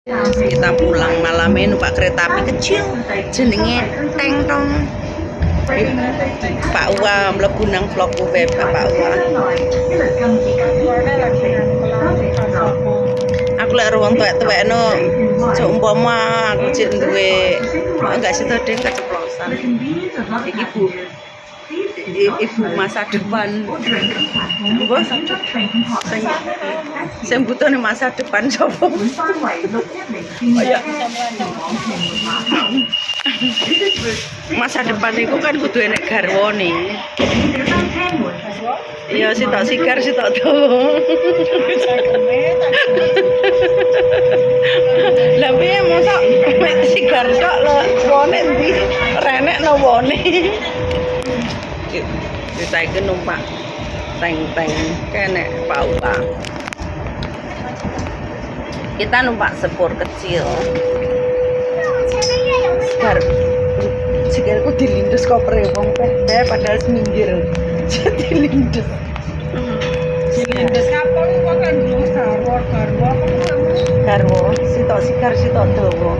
Kita pulang malamnya numpak kereta api kecil jenenge Teng Tong. Pak Uwa mlebu nang vlog web Pak Uwa. Aku lek ruang tuwek-tuwekno cuk umpama aku cek duwe enggak situ ding keceplosan. Iki Bu ibu masa depan. Bos sing butuh masa depan sapa? Masa depan itu kan kudu enek garwane. Ya sitok sigar sitok dawa. Lah piye mosok sigar tok lho wone ndi renek no wone. Kita iki numpak teng-teng kene Pak Uwa. Kita numpak sepur kecil. Sikilku dilindus kopre wong teh padahal seminggir. Dilindus. Dilindus kapal kok kan garwo sitok sigar sitok dawa.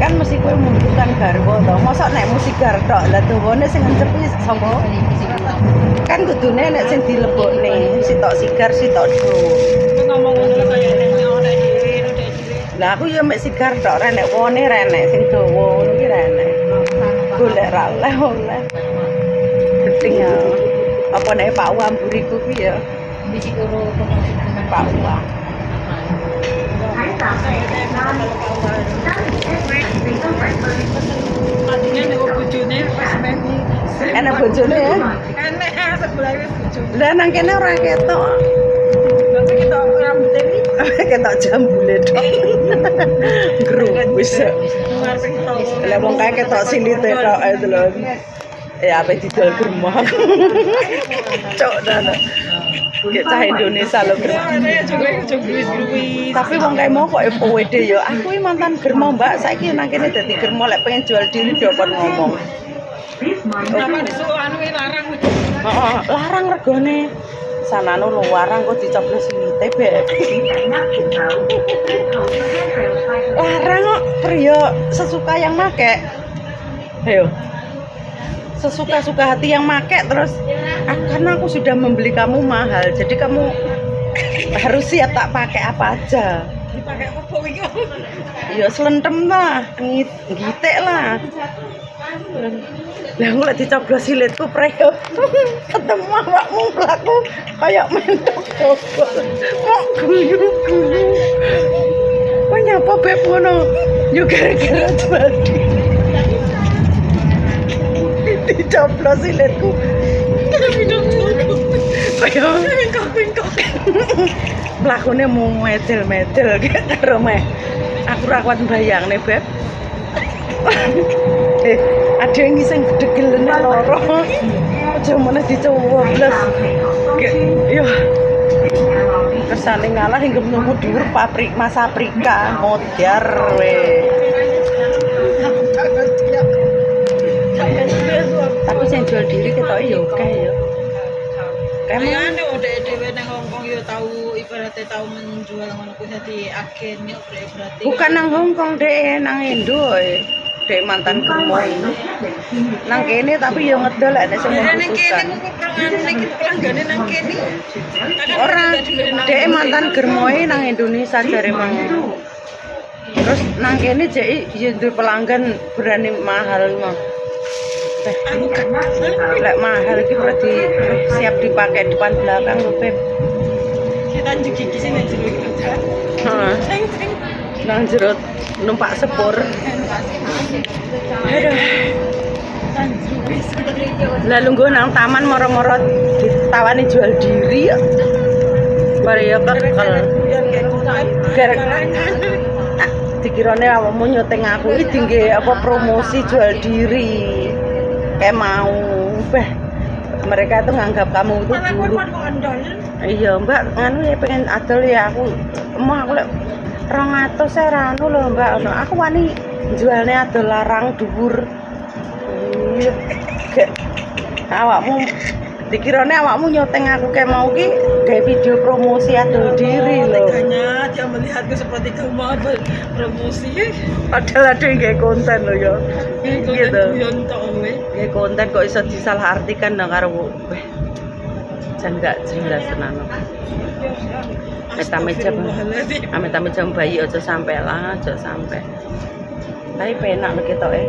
Kan mesti kowe membutuhkan garwo to. Mosok nek musigar tok lah dawane sing ngecepki sapa? Kan kudune nek sing dilebokne sitok sigar sitok dawa. Ngomong ngono kaya nek ora dhewe. Lah aku ya mek sigar tok renek wone renek sing dawa ngono ki renek. Golek ra oleh. Penting ya. Apa nek Pak Uwa mburiku ki ya. Bisi karo Pak Uwa. Enak bojone ya? Enak sebelah bojone. Lah nang kene ora ketok. Lah ketok rambute iki. Ketok jambule tok. Grubus. Lah wong kae ketok silite tok itu lho. Ape didol germah. Cok dana. Cah Indonesia lho germah. Tapi wong kae mau kok PWD ya. Aku iki mantan germah, Mbak. Saiki nang kene dadi germah lek pengen jual diri dokon ngomong. Apa disuruh anu larang. Heeh, larang regane. Sanane lho larang kok dicoblos silite, Beb. Larang kok pria sesuka yang make. Ayo. Sesuka-suka hati yang make terus karena aku sudah membeli kamu mahal jadi kamu harus siap tak pakai apa aja. Dipakai apa iki? Ya selentem lah, ngitik lah. Lah aku lek dicoblos silitku preyo. Ketemu awakmu aku kayak mentok bobol. Kok guyu-guyu. Kok nyapa Beb ngono? Yo gara-gara tadi. Dicoblos silitku. Kayak bengkok-bengkok. Mlakune mau medel-medel karo meh. Aku ora kuat mbayangne, Beb. Ada yang sing gedhe-gelene loro. Aja meneh dicoblos. Yo. Kersane ngalah hingga nemu dhuwur pabrik Mas Afrika modar we. Tapi sing jual diri ketok ya akeh ya. Kayane dhewe nang Hongkong ya tau ibaratnya tau menjual ngono kuwi dadi agen ya berarti. Bukan nang Hongkong dek, nang Indo dek mantan gemoy. Nang kene tapi ya ngedol lek sing membutuhkan. Nang kene pelanggane nang kene. Ora dek mantan gemoy nang Indonesia jare mang. Terus nang kene jek ya duwe pelanggan berani mahal mah. Aku kan Lek mahal iki berarti siap dipakai depan belakang lho, Beb. kita njuk iki sing nang jero iki. Heeh. Nang jero numpak sepur. Aduh. Lalu gue nang taman moro-moro ditawani jual diri ya. Mari ya kekel. Dikirane awakmu nyoteng aku iki dingge apa promosi jual diri. Kayak mau, mereka itu nganggap kamu itu buruk. Iya Mbak, nganu ya pengen adol ya aku. Emang aku lek 200 saya ranu loh Mbak. Aku wani jualnya adol larang dhuwur. Iya. Awakmu Dikirane awakmu nyoteng aku kayak mau ki gawe video promosi adol diri lho. Teganya dia melihatku seperti kamu mau promosi. Padahal ada yang gawe konten lho ya. Gitu. Gitu. Yontok kowe. Gawe konten kok iso disalahartikan nang karo jan gak jelas tenan. Amit-amit jam bayi aja sampai lah, aja sampai. Tapi penak lho ketoke.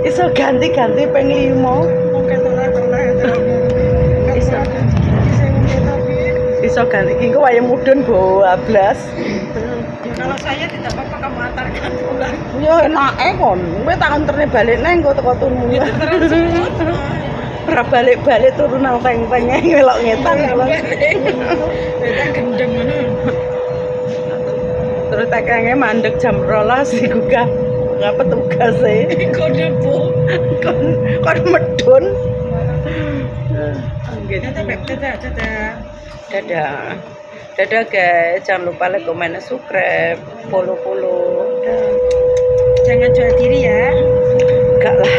Iso ganti-ganti ping 5. Iso ganti iki kok wae mudun go 12. Kalau saya tidak apa-apa kamu antarkan pulang. Yo enake kon, kowe tak anterne balik nang engko teko turunmu. Ora balik-balik turun nang peng-peng ngelok ngetan. Beda gendeng ngono. Terus tak kangen mandek jam 12 digugah. Enggak petugas e. Kode po. Kon medun. Dadah. Dadah guys, jangan lupa like, comment, dan subscribe, follow. Jangan jual diri ya. Enggak lah.